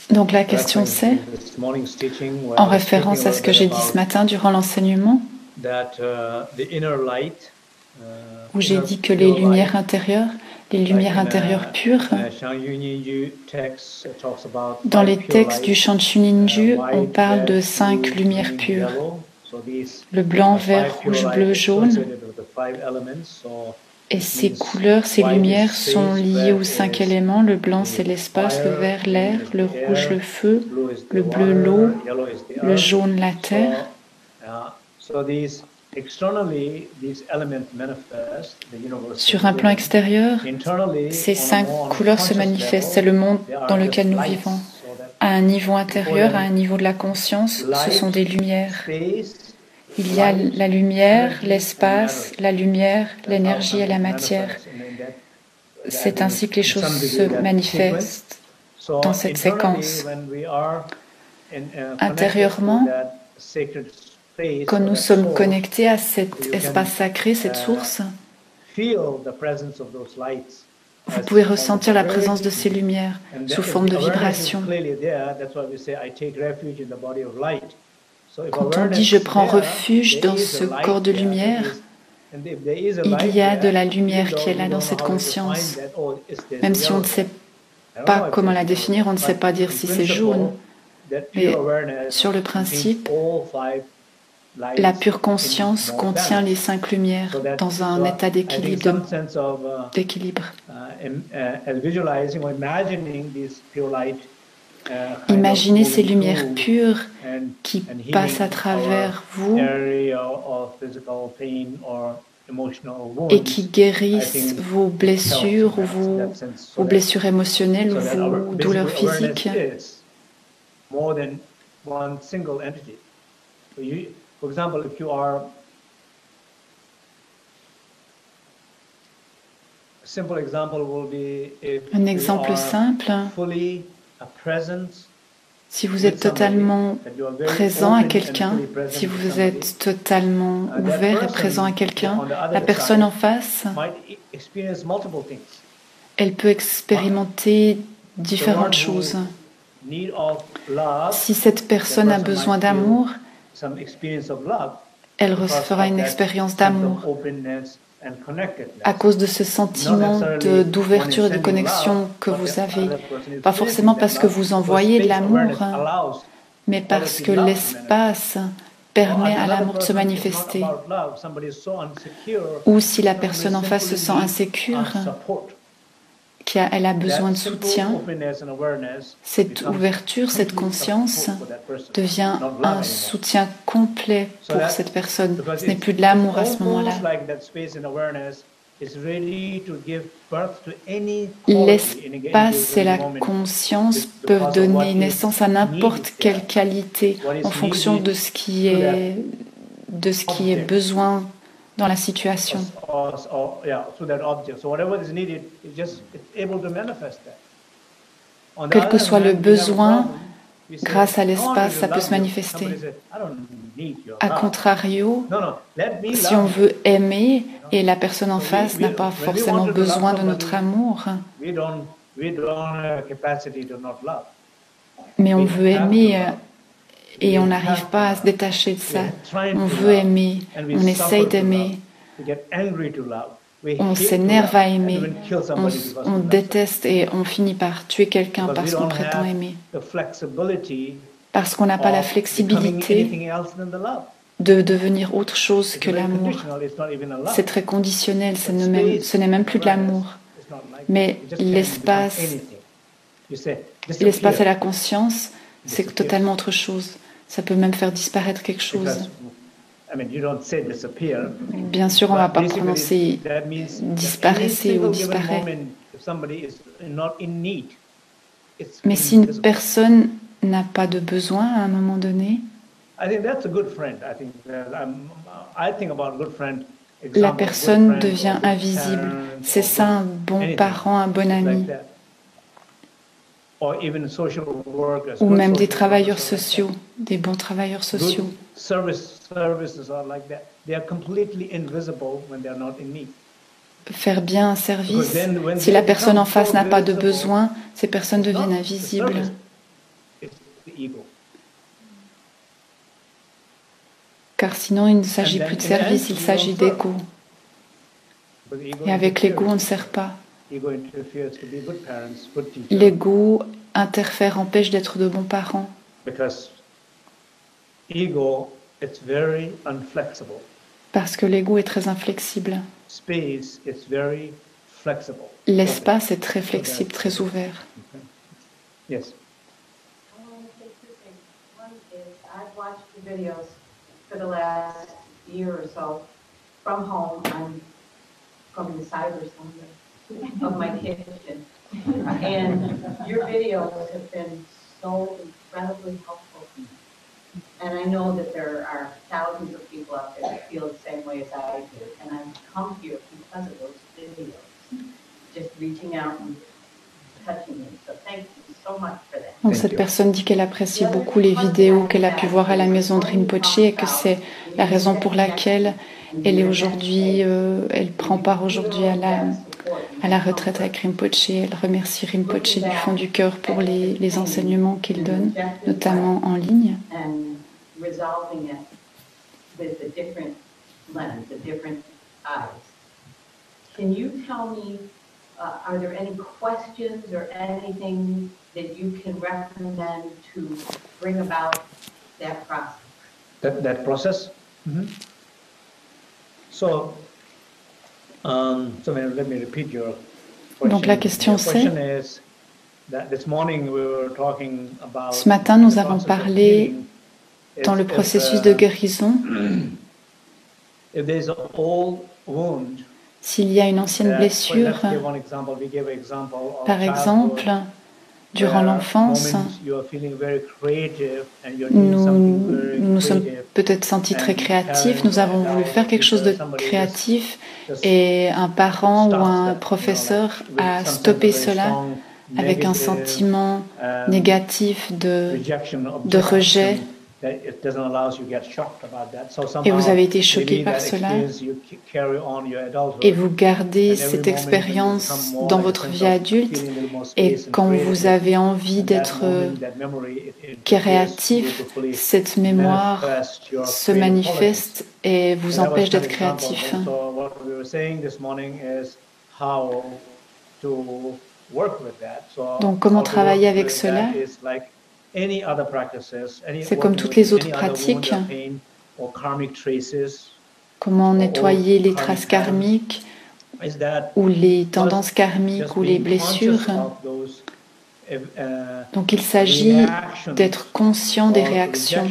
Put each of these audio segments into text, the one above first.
Donc la question c'est, en référence à ce que j'ai dit ce matin durant l'enseignement, où j'ai dit que les lumières intérieures pures, dans les textes du chant Chuninju, on parle de 5 lumières pures. Le blanc, vert, rouge, bleu, jaune. Et ces couleurs, ces lumières sont liées aux 5 éléments. Le blanc, c'est l'espace, le vert, l'air, le rouge, le feu, le bleu, l'eau, le jaune, la terre. Sur un plan extérieur, ces 5 couleurs se manifestent. C'est le monde dans lequel nous vivons. À un niveau intérieur, à un niveau de la conscience, ce sont des lumières. Il y a la lumière, l'espace, la lumière, l'énergie et la matière. C'est ainsi que les choses se manifestent dans cette séquence. Intérieurement, quand nous sommes connectés à cet espace sacré, cette source, vous pouvez ressentir la présence de ces lumières sous forme de vibration. Quand on dit « je prends refuge dans ce corps de lumière », il y a de la lumière qui est là dans cette conscience. Même si on ne sait pas comment la définir, on ne sait pas dire si c'est jaune. Mais sur le principe, la pure conscience contient les 5 lumières dans un état d'équilibre. Imaginez ces lumières pures qui passent à travers vous et qui guérissent vos blessures ou vos blessures émotionnelles ou vos douleurs physiques. Un exemple simple, si vous êtes totalement présent à quelqu'un, si vous êtes totalement ouvert et présent à quelqu'un, la personne en face, elle peut expérimenter différentes choses. Si cette personne a besoin d'amour, elle recevra une expérience d'amour. À cause de ce sentiment d'ouverture et de connexion que vous avez. Pas forcément parce que vous envoyez de l'amour, mais parce que l'espace permet à l'amour de se manifester. Ou si la personne en face se sent insécure, qu'elle a besoin de soutien, cette ouverture, cette conscience devient un soutien complet pour cette personne. Ce n'est plus de l'amour à ce moment-là. L'espace et la conscience peuvent donner naissance à n'importe quelle qualité en fonction de ce qui est besoin dans la situation. Quel que soit le besoin, grâce à l'espace, ça peut se manifester. A contrario, si on veut aimer et la personne en face n'a pas forcément besoin de notre amour, mais on veut aimer et on n'arrive pas à se détacher de ça. On veut aimer, on essaye d'aimer, on s'énerve à aimer, on déteste et on finit par tuer quelqu'un parce qu'on prétend aimer. Parce qu'on n'a pas la flexibilité de devenir autre chose que l'amour. C'est très conditionnel, ce n'est même plus de l'amour. Mais l'espace et la conscience, c'est totalement autre chose. Ça peut même faire disparaître quelque chose. Bien sûr, on ne va pas prononcer disparaissez ou disparaît. Mais si une personne n'a pas de besoin à un moment donné, la personne devient invisible. C'est ça un bon parent, un bon ami. Ou même des travailleurs sociaux, des bons travailleurs sociaux. faire bien un service. Si la personne en face n'a pas de besoin, ces personnes deviennent invisibles. Car sinon, il ne s'agit plus de service, il s'agit d'ego. Et avec l'ego, on ne sert pas. L'ego interfère, empêche d'être de bons parents. Parce que l'ego est très inflexible. L'espace est très flexible, très ouvert. Yes. For the last year or so, from home, I'm from the cyber somewhere of my kitchen. And your videos have been so incredibly helpful. And I know that there are thousands of people out there that feel the same way as I do. And I've come here because of those videos, just reaching out and touching me. So thank you so much for that. Donc cette personne dit qu'elle apprécie beaucoup les vidéos qu'elle a pu voir à la maison de Rinpoche et que c'est la raison pour laquelle elle est aujourd'hui, elle prend part aujourd'hui à la retraite avec Rinpoche. Elle remercie Rinpoche du fond du cœur pour les enseignements qu'il donne, notamment en ligne. Are there any questions or anything that you can recommend to bring about that process? That process? Mm-hmm. So let me repeat your question. Donc la question c'est, ce matin nous avons parlé dans le processus de guérison. If there's a old wound, s'il y a une ancienne blessure, par exemple, durant l'enfance, nous sommes peut-être sentis très créatifs, nous avons voulu faire quelque chose de créatif et un parent ou un professeur a stoppé cela avec un sentiment négatif de rejet. Et vous avez été choqué par cela et vous gardez cette expérience dans votre vie adulte et quand vous avez envie d'être créatif, cette mémoire se manifeste et vous empêche d'être créatif. Donc comment travailler avec cela ? C'est comme toutes les autres pratiques. Comment nettoyer les traces karmiques ou les tendances karmiques ou les blessures. Donc il s'agit d'être conscient des réactions,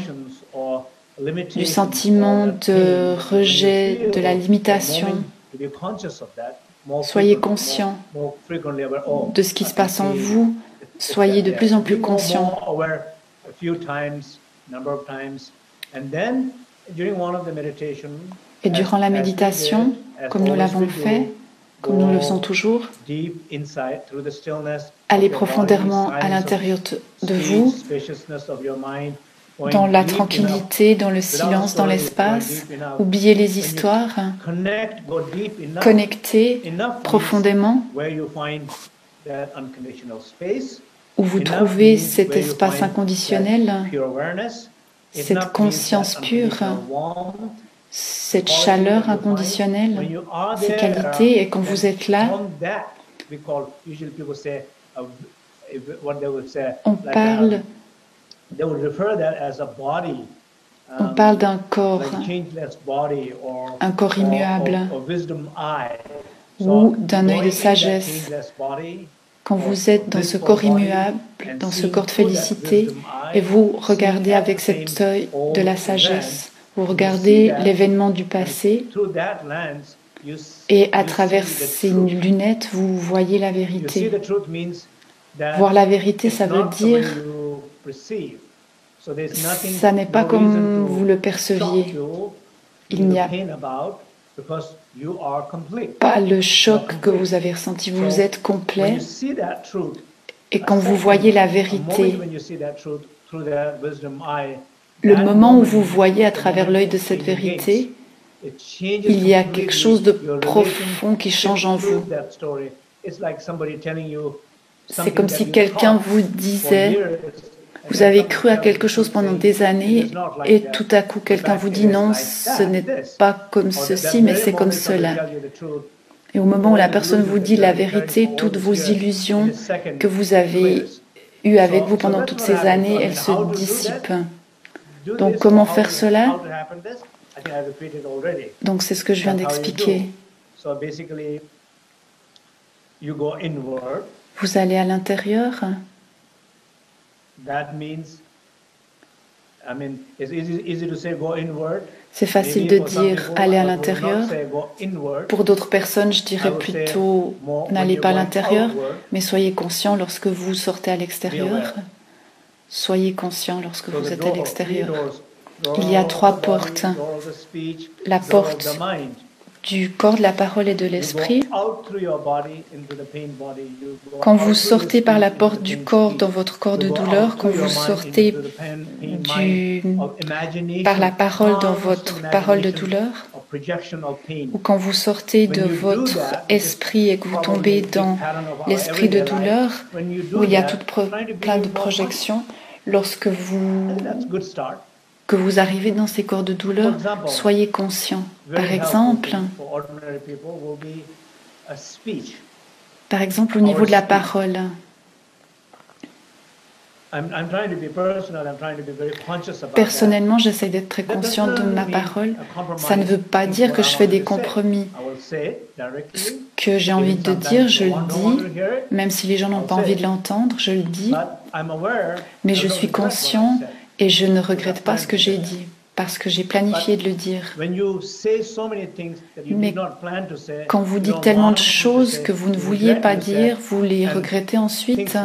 du sentiment de rejet, de la limitation. Soyez conscient de ce qui se passe en vous. Soyez de plus en plus conscient. Et durant la méditation, comme nous l'avons fait, comme nous le faisons toujours, allez profondément à l'intérieur de vous, dans la tranquillité, dans le silence, dans l'espace. Oubliez les histoires. Connectez profondément où vous trouvez cet espace inconditionnel, cette conscience pure, cette chaleur inconditionnelle, ces qualités. Et quand vous êtes là, on parle d'un corps, un corps immuable, ou d'un œil de sagesse. Quand vous êtes dans ce corps immuable, dans ce corps de félicité, et vous regardez avec cet œil de la sagesse, vous regardez l'événement du passé, et à travers ces lunettes, vous voyez la vérité. Voir la vérité, ça veut dire, ça n'est pas comme vous le perceviez. Il n'y a pas le choc que vous avez ressenti, vous êtes complet. Et quand vous voyez la vérité, le moment où vous voyez à travers l'œil de cette vérité, il y a quelque chose de profond qui change en vous. C'est comme si quelqu'un vous disait, vous avez cru à quelque chose pendant des années et tout à coup quelqu'un vous dit non, ce n'est pas comme ceci, mais c'est comme cela. Et au moment où la personne vous dit la vérité, toutes vos illusions que vous avez eues avec vous pendant toutes ces années, elles se dissipent. Donc comment faire cela? Donc c'est ce que je viens d'expliquer. Vous allez à l'intérieur. C'est facile de dire aller à l'intérieur. Pour d'autres personnes, je dirais plutôt n'allez pas à l'intérieur, mais soyez conscient lorsque vous sortez à l'extérieur. Soyez conscient lorsque vous êtes à l'extérieur. Il y a 3 portes. La porte du corps, de la parole et de l'esprit. Quand vous sortez par la porte du corps dans votre corps de douleur, quand vous sortez par la parole dans votre parole de douleur, ou quand vous sortez de votre esprit et que vous tombez dans l'esprit de douleur, où il y a plein de projections, lorsque que vous arrivez dans ces corps de douleur, soyez conscient. Par exemple, au niveau de la parole, personnellement, j'essaie d'être très conscient de ma parole. Ça ne veut pas dire que je fais des compromis. Ce que j'ai envie de dire, je le dis, même si les gens n'ont pas envie de l'entendre, je le dis, mais je suis conscient et je ne regrette pas ce que j'ai dit, parce que j'ai planifié de le dire. Mais quand vous dites tellement de choses que vous ne vouliez pas dire, vous les regrettez ensuite,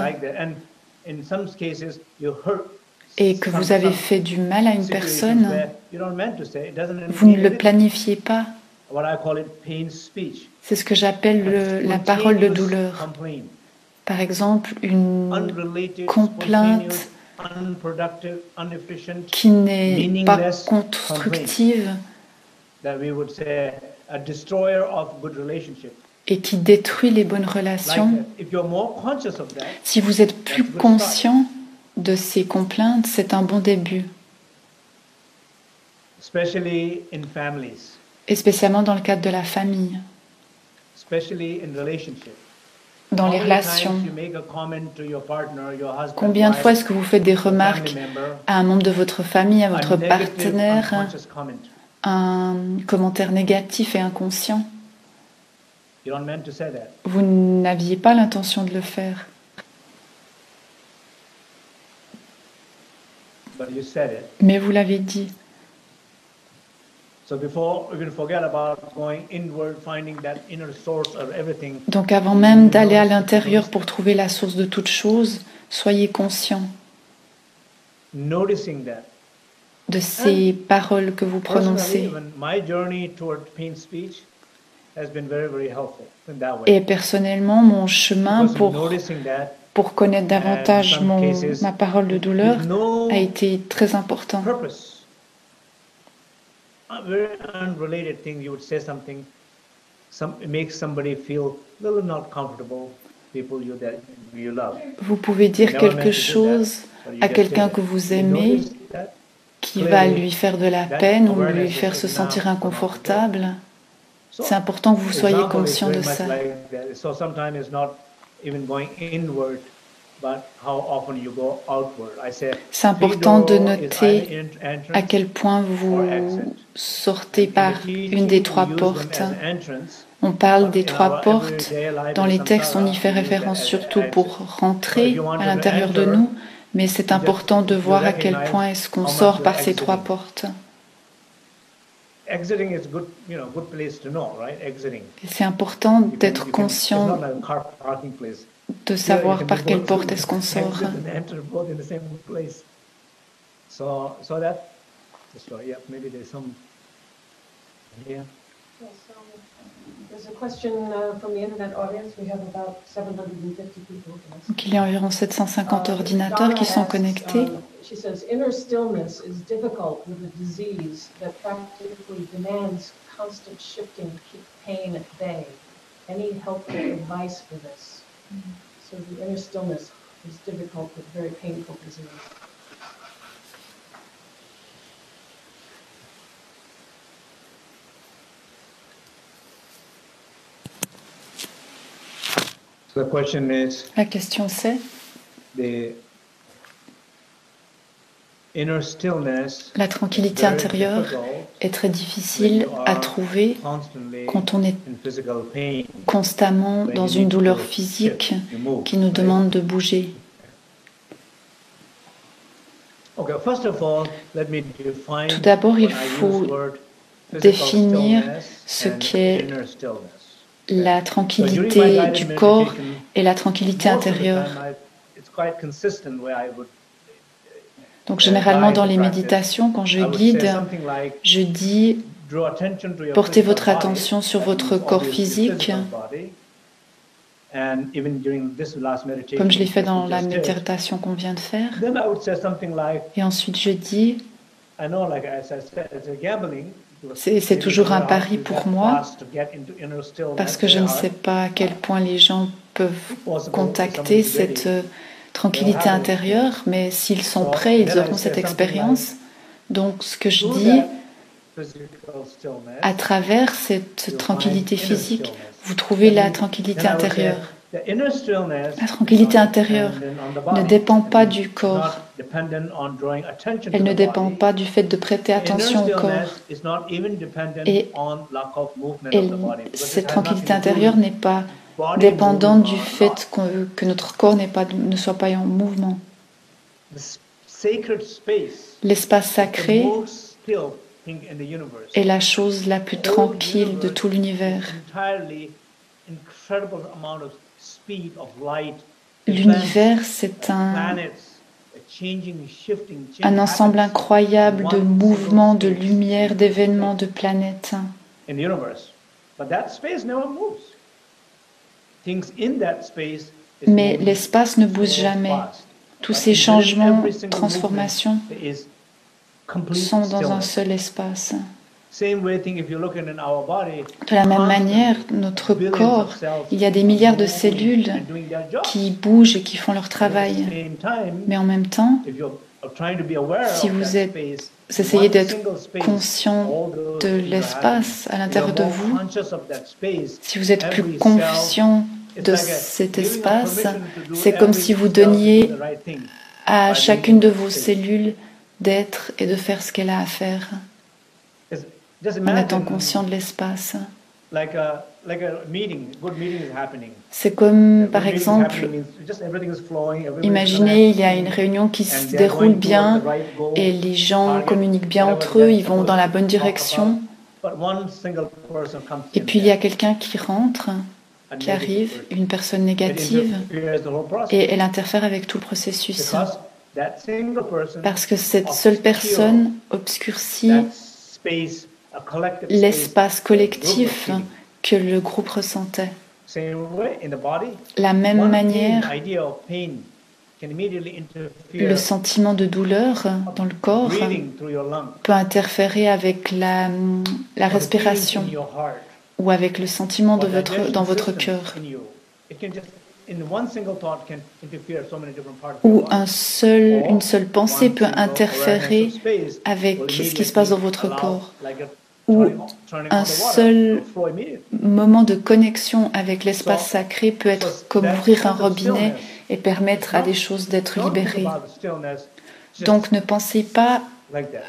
et que vous avez fait du mal à une personne, vous ne le planifiez pas. C'est ce que j'appelle la parole de douleur. Par exemple, une complainte qui n'est pas constructive et qui détruit les bonnes relations. Si vous êtes plus conscient de ces complaintes, c'est un bon début. Et spécialement dans le cadre de la famille, dans les relations. Combien de fois est-ce que vous faites des remarques à un membre de votre famille, à votre partenaire, un commentaire négatif et inconscient? Vous n'aviez pas l'intention de le faire. Mais vous l'avez dit. Donc avant même d'aller à l'intérieur pour trouver la source de toute chose, soyez conscient de ces paroles que vous prononcez. Et personnellement, mon chemin pour connaître davantage ma parole de douleur a été très important. A very unrelated thing, you would say something, makes somebody feel a little not comfortable, people you love. Vous pouvez dire quelque chose à quelqu'un que vous aimez qui va lui faire de la peine ou lui faire se sentir inconfortable. C'est important que vous soyez conscient de ça. C'est important de noter à quel point vous sortez par une des 3 portes. On parle des 3 portes. Dans les textes, on y fait référence surtout pour rentrer à l'intérieur de nous, mais c'est important de voir à quel point est-ce qu'on sort par ces 3 portes. C'est important d'être conscient de savoir par quelle porte est-ce qu'on sort. Donc il y a environ 750 ordinateurs qui sont connectés. She says inner stillness is difficult with a disease that practically demands constant shifting keep pain at bay. Any helpful advice for this? So the inner stillness is difficult but very painful disease. So the question is, La question c'est the inner stillness la tranquillité intérieure est très difficile à trouver quand on est constamment dans une douleur physique qui nous demande de bouger. Tout d'abord, il faut définir ce qu'est la tranquillité du corps et la tranquillité intérieure. Donc généralement dans les méditations, quand je guide, je dis portez votre attention sur votre corps physique, comme je l'ai fait dans la méditation qu'on vient de faire. Et ensuite je dis, c'est toujours un pari pour moi, parce que je ne sais pas à quel point les gens peuvent contacter cette tranquillité intérieure, mais s'ils sont prêts, ils auront cette expérience. Donc ce que je dis, à travers cette tranquillité physique, vous trouvez la tranquillité intérieure. La tranquillité intérieure ne dépend pas du corps. Elle ne dépend pas du fait de prêter attention au corps. Et cette tranquillité intérieure n'est pas dépendante du fait que notre corps ne soit pas en mouvement. L'espace sacré est la chose la plus tranquille de tout l'univers. L'univers, c'est un ensemble incroyable de mouvements, de lumière, d'événements, de planètes. Mais l'espace ne bouge jamais. Tous ces changements, transformations sont dans un seul espace. De la même manière, notre corps, il y a des milliards de cellules qui bougent et qui font leur travail. Mais en même temps, si vous essayez d'être conscient de l'espace à l'intérieur de vous, si vous êtes plus conscient de cet espace, c'est comme si vous donniez à chacune de vos cellules d'être et de faire ce qu'elle a à faire, en étant conscient de l'espace. C'est comme, par exemple, imaginez, il y a une réunion qui se déroule bien et les gens communiquent bien entre eux, ils vont dans la bonne direction. Et puis il y a quelqu'un qui rentre, qui arrive, une personne négative, et elle interfère avec tout le processus. Parce que cette seule personne obscurcit l'espace collectif que le groupe ressentait. La même manière, le sentiment de douleur dans le corps peut interférer avec la respiration ou avec le sentiment dans votre cœur. Ou une seule pensée peut interférer avec ce qui se passe dans votre corps. Ou un seul moment de connexion avec l'espace sacré peut être comme ouvrir un robinet et permettre à des choses d'être libérées. Donc ne pensez pas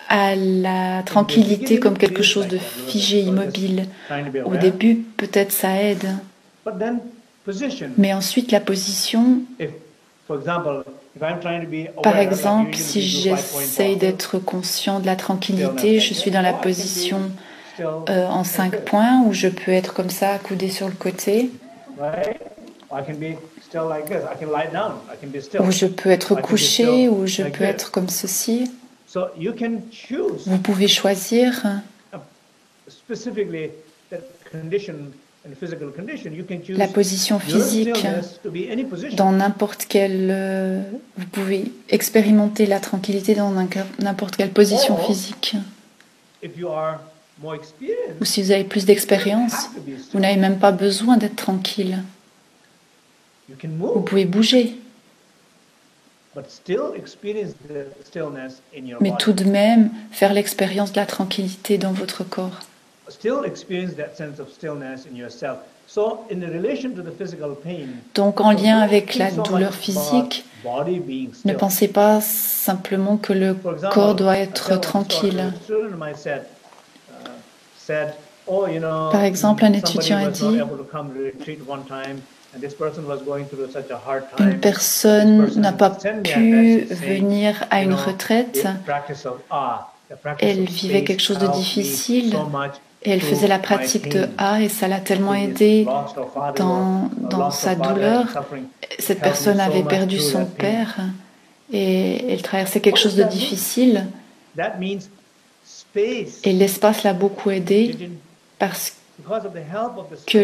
à la tranquillité comme quelque chose de figé, immobile. Au début, peut-être ça aide. Mais ensuite, la position, par exemple, si j'essaye d'être conscient de la tranquillité, je suis dans la position en 5 points où je peux être comme ça, accoudé sur le côté, ou je peux être couché, ou je peux être comme ceci. Vous pouvez choisir la position physique dans n'importe quelle... vous pouvez expérimenter la tranquillité dans n'importe quelle position physique. ou si vous avez plus d'expérience, vous n'avez même pas besoin d'être tranquille. Vous pouvez bouger. Mais tout de même, faire l'expérience de la tranquillité dans votre corps. Donc, en lien avec la douleur physique, ne pensez pas simplement que le corps doit être tranquille. Par exemple, un étudiant a dit, une personne n'a pas pu venir à une retraite, elle vivait quelque chose de difficile, et elle faisait la pratique de A et ça l'a tellement aidée dans sa douleur. Cette personne avait perdu son père et elle traversait quelque chose de difficile. Et l'espace l'a beaucoup aidée parce que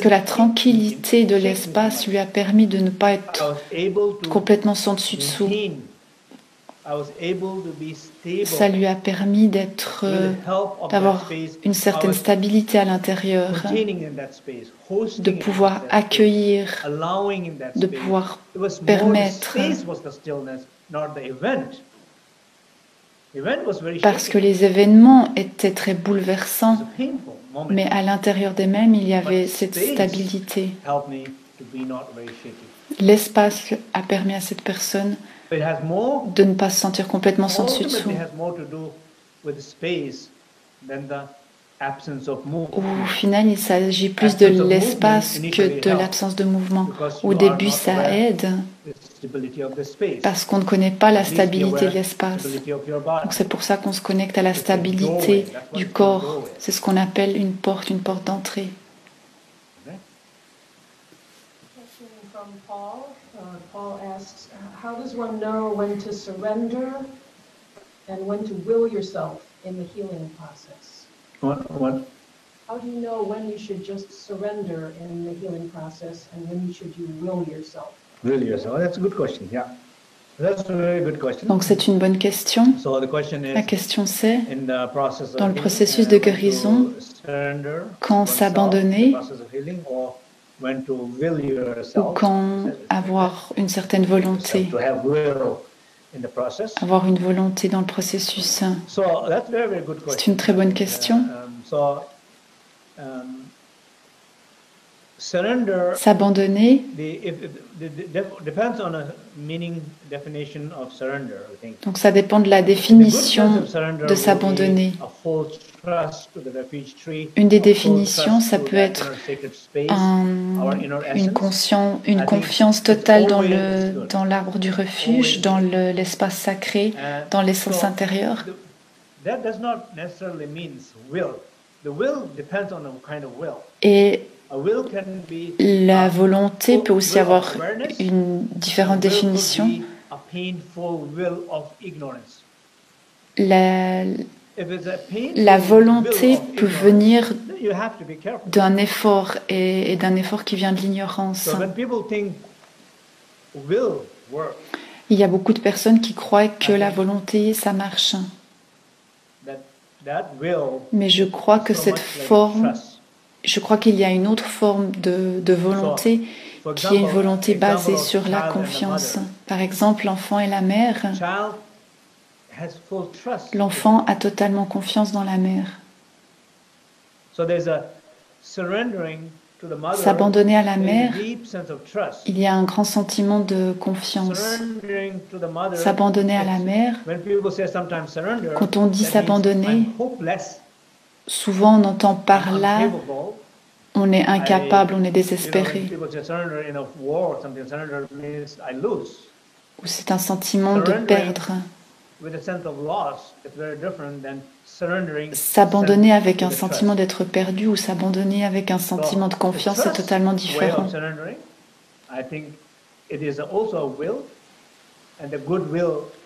la tranquillité de l'espace lui a permis de ne pas être complètement sans dessus-dessous. Ça lui a permis d'avoir une certaine stabilité à l'intérieur, de pouvoir accueillir, de pouvoir permettre, parce que les événements étaient très bouleversants, mais à l'intérieur d'eux-mêmes, il y avait cette stabilité. L'espace a permis à cette personne de ne pas se sentir complètement sans dessus-dessous. Au final, il s'agit plus de l'espace que de l'absence de mouvement. Au début, ça aide parce qu'on ne connaît pas la stabilité de l'espace. Donc c'est pour ça qu'on se connecte à la stabilité du corps. C'est ce qu'on appelle une porte d'entrée. Paul asks, how does one know when to surrender and when to will yourself in the healing process? What? How do you know when you should just surrender in the healing process and when you will yourself? Will yourself. That's a good question. Yeah. That's a very good question. Donc c'est une bonne question. So the question is, la question c'est, dans le processus de guérison, quand s'abandonner ou quand avoir une certaine volonté, avoir une volonté dans le processus. C'est une très bonne question. S'abandonner, donc ça dépend de la définition de s'abandonner. Une des définitions, ça peut être une confiance totale dans l'arbre du refuge, dans l'espace sacré, dans l'essence intérieure. Et la volonté peut aussi avoir une différente définition. La volonté peut venir d'un effort et d'un effort qui vient de l'ignorance. Il y a beaucoup de personnes qui croient que la volonté, ça marche. Mais je crois que cette forme, je crois qu'il y a une autre forme de volonté qui est une volonté basée sur la confiance. Par exemple, l'enfant et la mère. L'enfant a totalement confiance dans la mère. S'abandonner à la mère, il y a un grand sentiment de confiance. S'abandonner à la mère, quand on dit s'abandonner, souvent on entend par là, on est incapable, on est désespéré. Ou c'est un sentiment de perdre. S'abandonner avec un sentiment d'être perdu ou s'abandonner avec un sentiment de confiance, c'est totalement différent.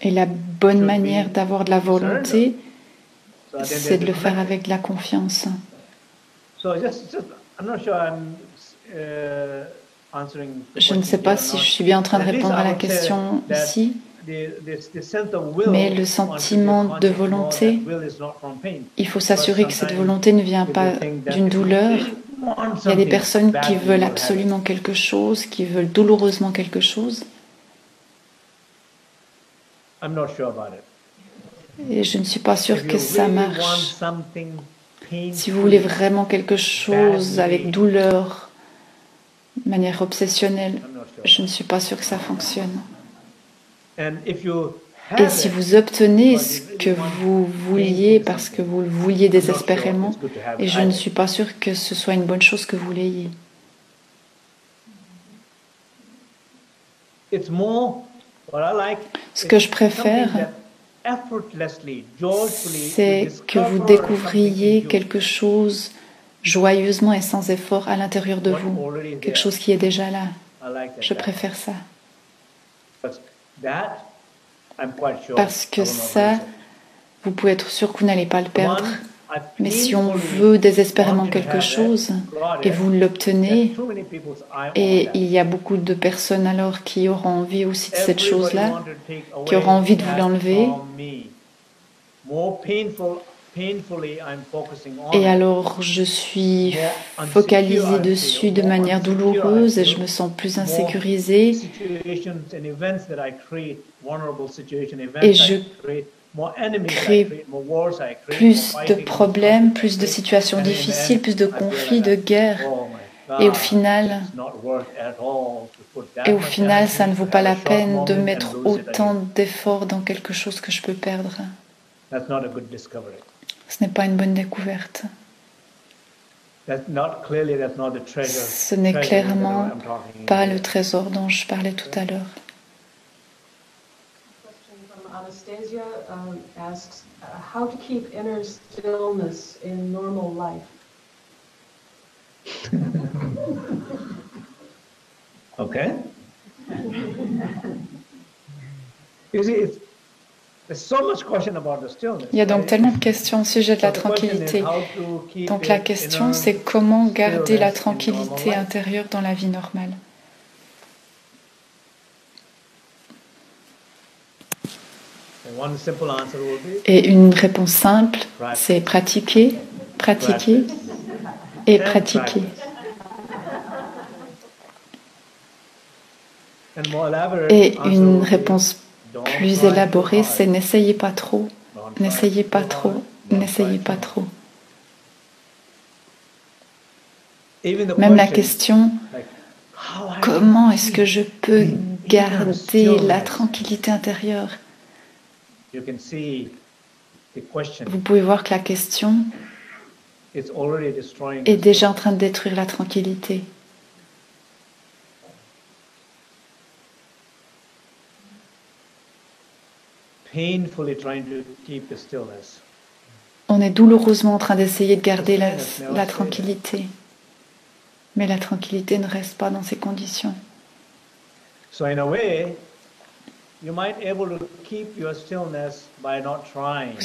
Et la bonne manière d'avoir de la volonté, c'est de le faire avec de la confiance. Je ne sais pas si je suis bien en train de répondre à la question ici. Mais le sentiment de volonté, il faut s'assurer que cette volonté ne vient pas d'une douleur. Il y a des personnes qui veulent absolument quelque chose, qui veulent douloureusement quelque chose. Et je ne suis pas sûre que ça marche. Si vous voulez vraiment quelque chose avec douleur, de manière obsessionnelle, je ne suis pas sûre que ça fonctionne. Et si vous obtenez ce que vous vouliez parce que vous le vouliez désespérément, et je ne suis pas sûre que ce soit une bonne chose que vous l'ayez. Ce que je préfère, c'est que vous découvriez quelque chose joyeusement et sans effort à l'intérieur de vous, quelque chose qui est déjà là. Je préfère ça. Parce que ça, vous pouvez être sûr que vous n'allez pas le perdre. Mais si on veut désespérément quelque chose et vous l'obtenez, et il y a beaucoup de personnes alors qui auront envie aussi de cette chose-là, qui auront envie de vous l'enlever, et alors je suis focalisée dessus de manière douloureuse et je me sens plus insécurisée et je crée plus de problèmes, plus de situations difficiles, plus de conflits, de guerres. Et au final, ça ne vaut pas la peine de mettre autant d'efforts dans quelque chose que je peux perdre. Ce n'est pas une bonne découverte. Ce n'est clairement pas le trésor dont je parlais tout à l'heure. Anastasia asks, how to keep inner stillness in normal life. Okay. You see, there's so much question about the stillness. Il y a donc tellement de questions au sujet de la tranquillité. Donc la question, c'est comment garder la tranquillité intérieure dans la vie normale. Et une réponse simple, c'est pratiquer, pratiquer et pratiquer. Et une réponse plus élaborée, c'est n'essayez pas trop, n'essayez pas trop, n'essayez pas trop. Même la question, comment est-ce que je peux garder la tranquillité intérieure ? Vous pouvez voir que la question est déjà en train de détruire la tranquillité. On est douloureusement en train d'essayer de garder la tranquillité. Mais la tranquillité ne reste pas dans ces conditions. Vous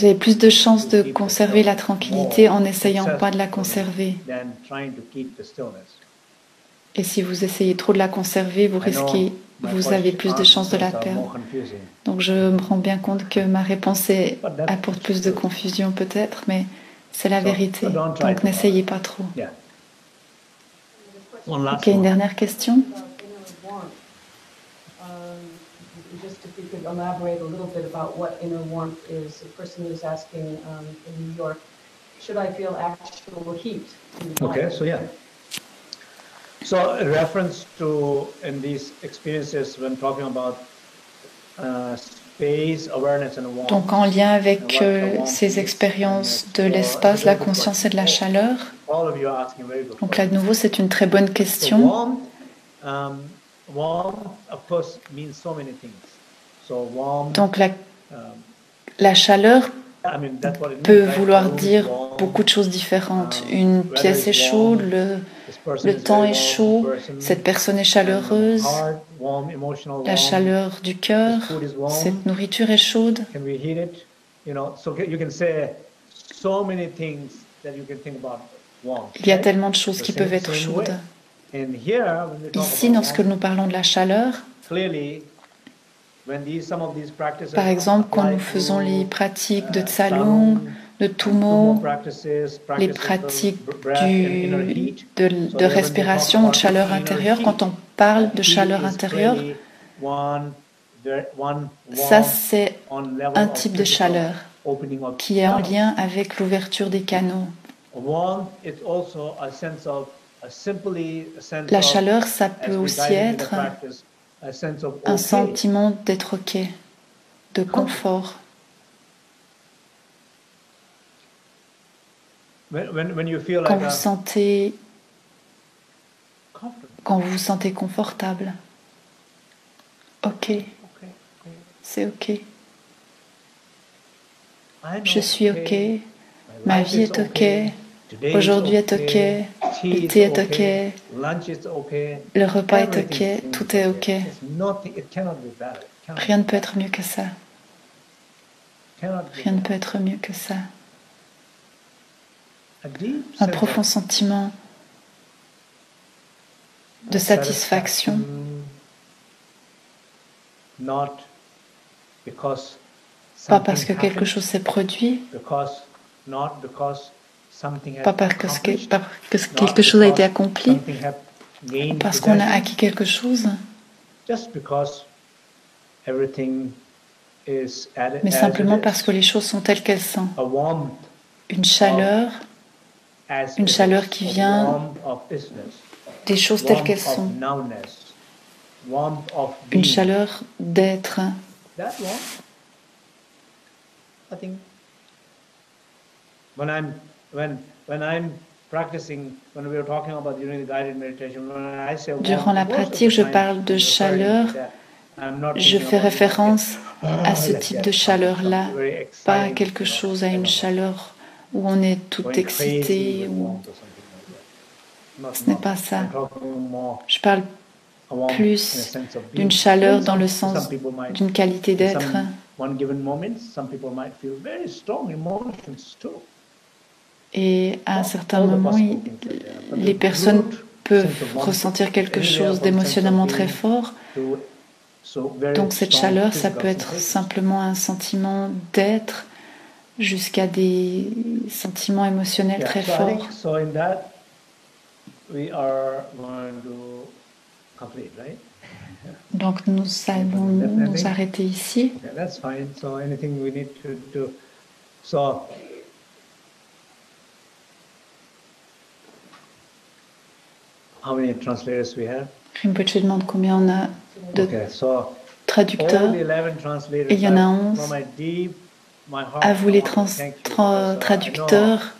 avez plus de chances de conserver la tranquillité en n'essayant pas de la conserver. Et si vous essayez trop de la conserver, vous avez plus de chances de la perdre. Donc je me rends bien compte que ma réponse apporte plus de confusion peut-être, mais c'est la vérité. Donc n'essayez pas trop. Ok, une dernière question. If you could elaborate a little bit about what inner warmth is. The person is asking in New York, should I feel actual heat? Okay, so yeah. So a reference to in these experiences when talking about space, awareness and warmth. Donc en lien avec ces expériences de l'espace, la conscience et de la chaleur. Donc là de nouveau, c'est une très bonne question. Warmth, of course, means so many things. Donc la chaleur peut vouloir dire beaucoup de choses différentes. Une pièce est chaude, le temps est chaud, cette personne est chaleureuse, la chaleur du cœur, cette nourriture est chaude. Il y a tellement de choses qui peuvent être chaudes. Ici, lorsque nous parlons de la chaleur, Par exemple, quand nous faisons les pratiques de Tsalung, de Tumo, les pratiques de respiration ou de chaleur intérieure, quand on parle de chaleur intérieure, ça c'est un type de chaleur qui est en lien avec l'ouverture des canaux. La chaleur, ça peut aussi être un sentiment d'être OK, de confort. Quand vous vous sentez confortable. OK. C'est OK. Je suis OK. Ma vie est OK. Aujourd'hui est OK. Le thé est OK. Le repas est OK. Tout est OK. Rien ne peut être mieux que ça. Rien ne peut être mieux que ça. Un profond sentiment de satisfaction. Pas parce que quelque chose s'est produit, pas parce que quelque chose a été accompli, parce qu'on a acquis quelque chose, mais simplement parce que les choses sont telles qu'elles sont. Une chaleur qui vient des choses telles qu'elles sont. Une chaleur d'être. Durant la pratique, je parle de chaleur. Je fais référence à ce type de chaleur-là, pas à quelque chose, à une chaleur où on est tout excité. Ce n'est pas ça. Je parle plus d'une chaleur dans le sens d'une qualité d'être. Et à un certain moment, les personnes peuvent ressentir quelque chose d'émotionnellement très fort. Donc cette chaleur, ça peut être simplement un sentiment d'être jusqu'à des sentiments émotionnels très forts. Donc nous allons nous arrêter ici. Rinpoche demande combien on a de traducteurs. Il y en a 11. À vous les traducteurs,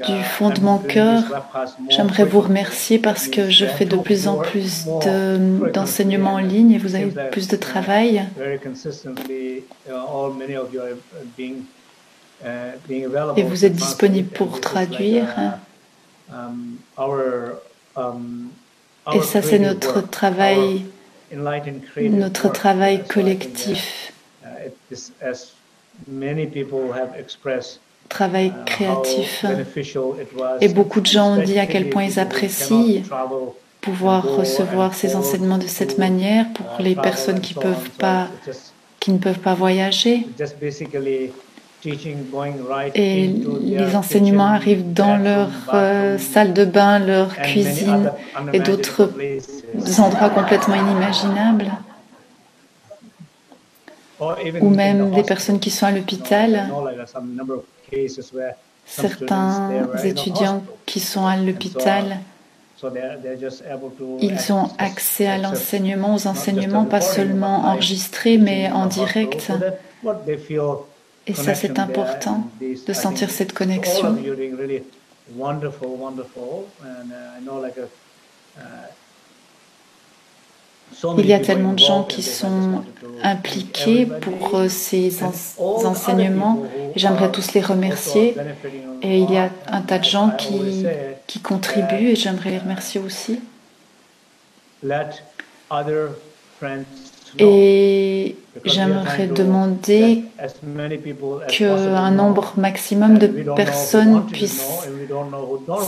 du fond de mon cœur, j'aimerais vous remercier parce que je fais de plus en plus d'enseignements en ligne et vous avez plus de travail. Et vous êtes disponible pour traduire. Et ça, c'est notre travail collectif. Travail créatif. Et beaucoup de gens ont dit à quel point ils apprécient pouvoir recevoir ces enseignements de cette manière pour les personnes qui ne peuvent pas voyager. Et les enseignements arrivent dans leur salle de bain, leur cuisine et d'autres endroits complètement inimaginables. Ou même des personnes qui sont à l'hôpital. Certains étudiants qui sont à l'hôpital, ils ont accès à l'enseignement, aux enseignements, pas seulement enregistrés, mais en direct. Et ça, c'est important de sentir cette connexion. Il y a tellement de gens qui sont impliqués pour ces enseignements. J'aimerais tous les remercier. Et il y a un tas de gens qui contribuent et j'aimerais les remercier aussi. Et j'aimerais demander qu'un nombre maximum de personnes puissent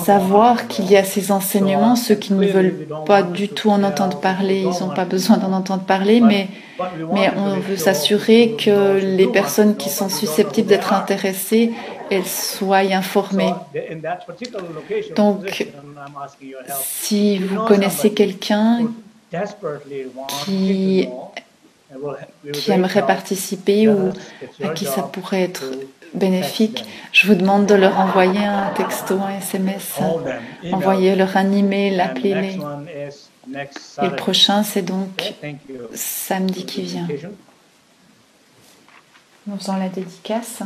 savoir qu'il y a ces enseignements, ceux qui ne veulent pas du tout en entendre parler, ils n'ont pas besoin d'en entendre parler, mais on veut s'assurer que les personnes qui sont susceptibles d'être intéressées, elles soient informées. Donc, si vous connaissez quelqu'un qui aimerait participer ou à qui ça pourrait être bénéfique, je vous demande de leur envoyer un texto, un SMS, envoyez-leur un email, appelez-les. Et le prochain, c'est donc samedi qui vient. Nous faisons la dédicace.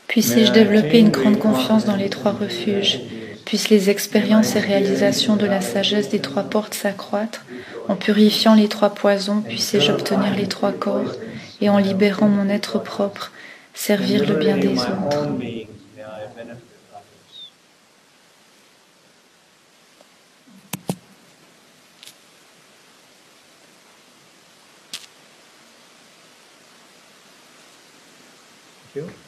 Puisse-je développer une grande confiance dans les trois refuges, puissent les expériences et réalisations de la sagesse des trois portes s'accroître, en purifiant les trois poisons, puisse-je obtenir les trois corps, et en libérant mon être propre, servir le bien des autres. Thank you.